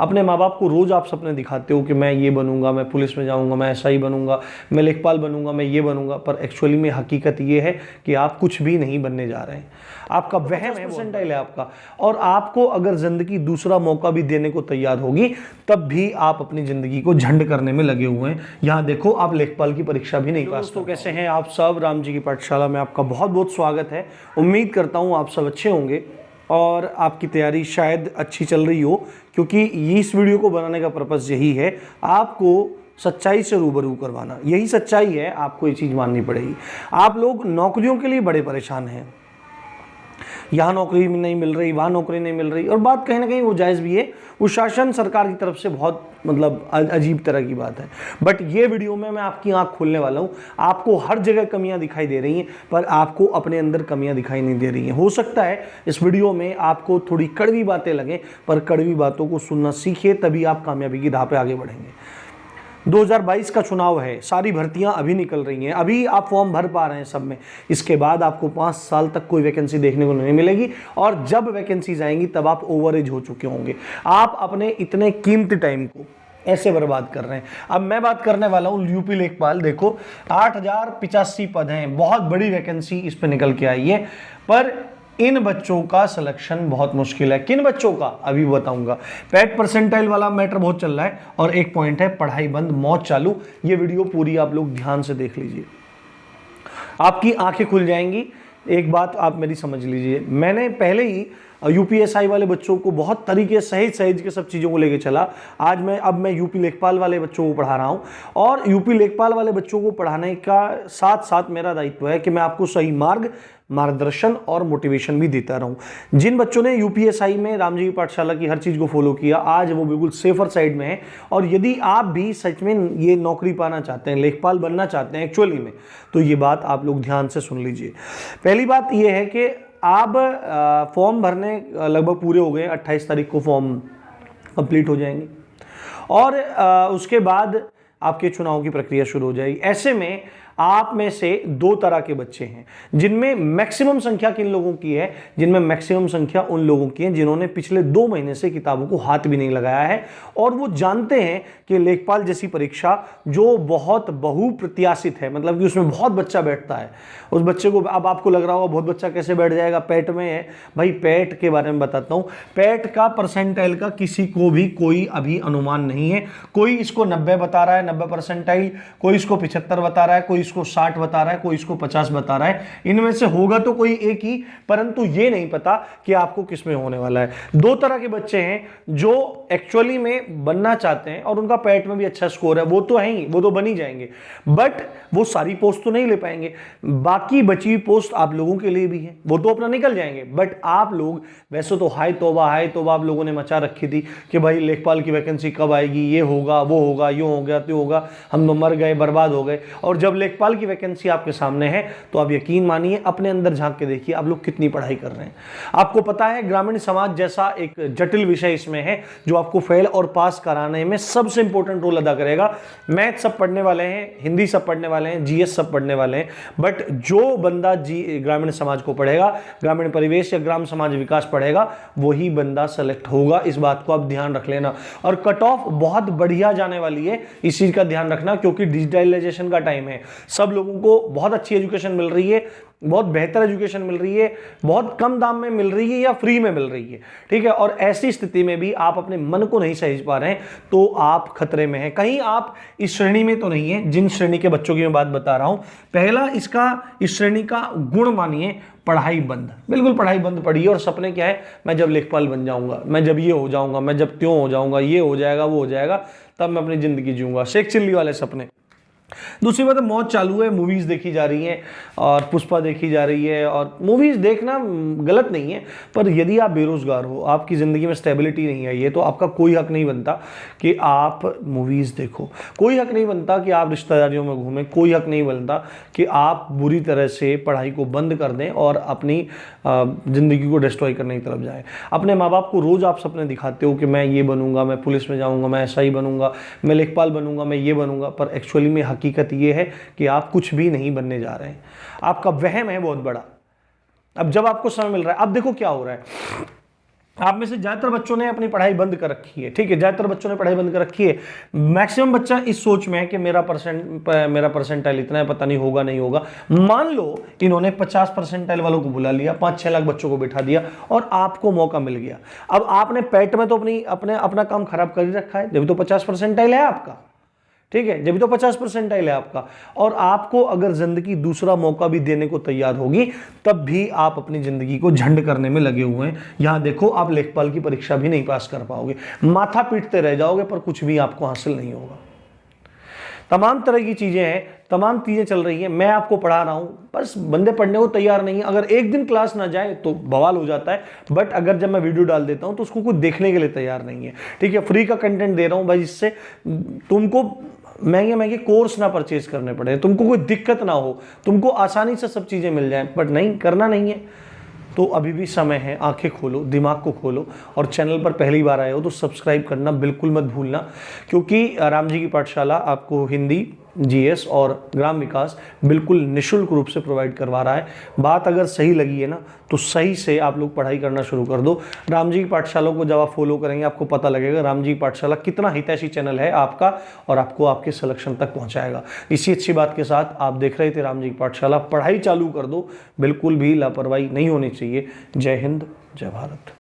अपने माँ बाप को रोज़ आप सपने दिखाते हो कि मैं ये बनूंगा, मैं पुलिस में जाऊंगा, मैं ऐसा ही बनूंगा, मैं लेखपाल बनूंगा, मैं ये बनूंगा, पर एक्चुअली में हकीकत ये है कि आप कुछ भी नहीं बनने जा रहे हैं। आपका वहम है, परसेंटाइल है आपका, और आपको अगर जिंदगी दूसरा मौका भी देने को तैयार होगी तब भी आप अपनी जिंदगी को झंड करने में लगे हुए हैं। यहाँ देखो, आप लेखपाल की परीक्षा भी नहीं पास। तो कैसे हैं आप सब? राम जी की पाठशाला में आपका बहुत बहुत स्वागत है। उम्मीद करता हूँ आप सब अच्छे होंगे और आपकी तैयारी शायद अच्छी चल रही हो, क्योंकि इस वीडियो को बनाने का पर्पज़ यही है, आपको सच्चाई से रूबरू करवाना। यही सच्चाई है, आपको ये चीज़ माननी पड़ेगी। आप लोग नौकरियों के लिए बड़े परेशान हैं, यहाँ नौकरी नहीं मिल रही, वहाँ नौकरी नहीं मिल रही, और बात कहीं ना कहीं वो जायज़ भी है। वो शासन सरकार की तरफ से बहुत अजीब तरह की बात है। बट ये वीडियो में मैं आपकी आंख खोलने वाला हूँ। आपको हर जगह कमियां दिखाई दे रही हैं, पर आपको अपने अंदर कमियां दिखाई नहीं दे रही हैं। हो सकता है इस वीडियो में आपको थोड़ी कड़वी बातें लगें, पर कड़वी बातों को सुनना सीखिए, तभी आप कामयाबी की राह पे आगे बढ़ेंगे। 2022 का चुनाव है, सारी भर्तियां अभी निकल रही हैं, अभी आप फॉर्म भर पा रहे हैं सब में। इसके बाद आपको 5 साल तक कोई वैकेंसी देखने को नहीं मिलेगी, और जब वैकेंसीज आएंगी तब आप ओवर एज हो चुके होंगे। आप अपने इतने कीमती टाइम को ऐसे बर्बाद कर रहे हैं। अब मैं बात करने वाला हूँ यूपी लेखपाल। देखो, 8085 पद हैं, बहुत बड़ी वैकेंसी इस पर निकल के आई है, पर इन बच्चों का सिलेक्शन बहुत मुश्किल है। किन बच्चों का, अभी बताऊंगा। पैट परसेंटाइल वाला मैटर बहुत चल रहा है, और एक पॉइंट है पढ़ाई बंद मौत चालू। ये वीडियो पूरी आप लोग ध्यान से देख लीजिए, आपकी आंखें खुल जाएंगी। एक बात आप मेरी समझ लीजिए, मैंने पहले ही यूपीएसआई वाले बच्चों को बहुत तरीके सहेज के सब चीज़ों को लेके चला। अब मैं यूपी लेखपाल वाले बच्चों को पढ़ा रहा हूँ, और यूपी लेखपाल वाले बच्चों को पढ़ाने का साथ साथ मेरा दायित्व है कि मैं आपको सही मार्गदर्शन और मोटिवेशन भी देता रहूं। जिन बच्चों ने यूपीएसआई में राम जी की पाठशाला की हर चीज़ को फॉलो किया, आज वो बिल्कुल सेफर साइड में है। और यदि आप भी सच में ये नौकरी पाना चाहते हैं, लेखपाल बनना चाहते हैं एक्चुअली में, तो ये बात आप लोग ध्यान से सुन लीजिए। पहली बात ये है कि आप फॉर्म भरने लगभग पूरे हो गए, 28 तारीख को फॉर्म कंप्लीट हो जाएंगे, और उसके बाद आपके चुनाव की प्रक्रिया शुरू हो जाएगी। ऐसे में आप में से 2 तरह के बच्चे हैं, जिनमें मैक्सिमम संख्या किन लोगों की है, जिनमें मैक्सिमम संख्या उन लोगों की है जिन्होंने पिछले 2 महीने से किताबों को हाथ भी नहीं लगाया है, और वो जानते हैं कि लेखपाल जैसी परीक्षा जो बहुत बहुप्रत्याशित है, मतलब कि उसमें बहुत बच्चा बैठता है, उस बच्चे को, अब आपको लग रहा होगा बहुत बच्चा कैसे बैठ जाएगा, पैट में है। भाई, पैट के बारे में बताता हूँ। पैट का परसेंटाइल का किसी को भी कोई अभी अनुमान नहीं है। कोई इसको 90 बता रहा है, 90 परसेंटाइल, कोई इसको 75 बता रहा है, कोई इसको 60 बता रहा है, कोई इसको 50 बता रहा है। इनमें से होगा तो कोई एक ही, परंतु ये नहीं पता कि आपको किस में होने वाला है। 2 तरह के बच्चे हैं जो एक्चुअली में बनना चाहते हैं, और उनका पैट में भी अच्छा स्कोर है, वो तो है ही, वो तो बन ही जाएंगे, बट वो सारी पोस्ट तो नहीं ले पाएंगे। बाकी बची हुई पोस्ट आप लोगों के लिए भी है, वो तो अपना निकल जाएंगे। बट आप लोग, वैसे तो हाय तौबा आप लोगों ने मचा रखी थी कि भाई लेखपाल की वैकेंसी कब आएगी, ये होगा, वो होगा, यूं हो गया, त्यो होगा, हम तो मर गए, बर्बाद हो गए। और जब लेखपाल की वैकेंसी आपके सामने है, तो आप यकीन मानिए, अपने अंदर झांक के देखिए आप लोग कितनी पढ़ाई कर रहे हैं। आपको पता है ग्रामीण समाज जैसा एक जटिल विषय इसमें है, जो आपको फेल और पास कराने में सबसे इंपॉर्टेंट रोल अदा करेगा। मैथ सब पढ़ने वाले हैं, हिंदी सब पढ़ने वाले हैं, जीएस सब पढ़ने वाले हैं, बट जो बंदा ग्रामीण समाज को पढ़ेगा, ग्रामीण परिवेश या ग्राम समाज विकास पढ़ेगा, वही बंदा सेलेक्ट होगा। इस बात को आप ध्यान रख लेना। और कट ऑफ बहुत बढ़िया जाने वाली है, इस चीज का ध्यान रखना, क्योंकि डिजिटलाइजेशन का टाइम है। सब लोगों को बहुत अच्छी एजुकेशन मिल रही है, बहुत बेहतर एजुकेशन मिल रही है, बहुत कम दाम में मिल रही है या फ्री में मिल रही है, ठीक है। और ऐसी स्थिति में भी आप अपने मन को नहीं सहेज पा रहे हैं, तो आप खतरे में हैं। कहीं आप इस श्रेणी में तो नहीं है जिन श्रेणी के बच्चों की मैं बात बता रहा हूं। पहला इस श्रेणी का गुण मानिए पढ़ाई बंद, बिल्कुल पढ़ाई बंद पड़ी है। और सपने क्या है, मैं जब लेखपाल बन जाऊंगा, मैं जब ये हो जाऊंगा, मैं जब त्यों हो जाऊंगा, ये हो जाएगा, वो हो जाएगा, तब मैं अपनी जिंदगी जीऊंगा। शेख चिल्ली वाले सपने। दूसरी बात है, मौज चालू है, मूवीज़ देखी जा रही हैं और पुष्पा देखी जा रही है। और मूवीज़ देखना गलत नहीं है, पर यदि आप बेरोज़गार हो, आपकी ज़िंदगी में स्टेबिलिटी नहीं आई है, तो आपका कोई हक नहीं बनता कि आप मूवीज़ देखो, कोई हक नहीं बनता कि आप रिश्तेदारियों में घूमें, कोई हक नहीं बनता कि आप बुरी तरह से पढ़ाई को बंद कर दें और अपनी ज़िंदगी को डिस्ट्रॉय करने की तरफ जाएं। अपने माँ बाप को रोज़ आप सपने दिखाते हो कि मैं ये बनूंगा, मैं पुलिस में जाऊंगा, मैं ऐसा ही बनूंगा, मैं लेखपाल बनूंगा, मैं ये बनूंगा, पर एक्चुअली में हकीकत ये है कि आप कुछ भी नहीं बनने जा रहे हैं। आपका वहम है बहुत बड़ा। अब जब आपको समय मिल रहा है, अब देखो क्या हो रहा है, आप में से ज़्यादातर बच्चों ने अपनी पढ़ाई बंद कर रखी है, ठीक है, ज़्यादातर बच्चों ने पढ़ाई बंद कर रखी है। मैक्सिमम बच्चा इस सोच में है कि मेरा परसेंटाइल इतना है, पता नहीं होगा नहीं होगा। मान लो इन्होंने 50 परसेंटाइल वालों को बुला लिया, 5-6 लाख बच्चों को बिठा दिया और आपको मौका मिल गया। अब आपने पेट में तो अपना काम खराब कर ही रखा है, जब तो 50 परसेंटाइल है आपका, ठीक है, जब तो 50 परसेंटाइल है आपका। और आपको अगर जिंदगी दूसरा मौका भी देने को तैयार होगी, तब भी आप अपनी जिंदगी को झंड करने में लगे हुए हैं। यहां देखो, आप लेखपाल की परीक्षा भी नहीं पास कर पाओगे, माथा पीटते रह जाओगे, पर कुछ भी आपको हासिल नहीं होगा। तमाम तरह की चीजें हैं, तमाम चीजें चल रही हैं, मैं आपको पढ़ा रहा हूं, बस बंदे पढ़ने को तैयार नहीं है। अगर एक दिन क्लास ना जाए तो बवाल हो जाता है, बट अगर जब मैं वीडियो डाल देता हूं तो उसको कोई देखने के लिए तैयार नहीं है, ठीक है। फ्री का कंटेंट दे रहा हूं भाई, जिससे तुमको महंगे कोर्स ना परचेज करने पड़े, तुमको कोई दिक्कत ना हो, तुमको आसानी से सब चीजें मिल जाएं, बट नहीं, करना नहीं है तो अभी भी समय है। आंखें खोलो, दिमाग को खोलो, और चैनल पर पहली बार आए हो तो सब्सक्राइब करना बिल्कुल मत भूलना, क्योंकि राम जी की पाठशाला आपको हिंदी, जीएस और ग्राम विकास बिल्कुल निःशुल्क रूप से प्रोवाइड करवा रहा है। बात अगर सही लगी है ना, तो सही से आप लोग पढ़ाई करना शुरू कर दो। राम जी की पाठशाला को जब आप फॉलो करेंगे, आपको पता लगेगा राम जी की पाठशाला कितना हितैषी चैनल है आपका, और आपको आपके सिलेक्शन तक पहुंचाएगा। इसी अच्छी बात के साथ आप देख रहे थे राम जी की पाठशाला, पढ़ाई चालू कर दो, बिल्कुल भी लापरवाही नहीं होनी चाहिए। जय हिंद, जय भारत।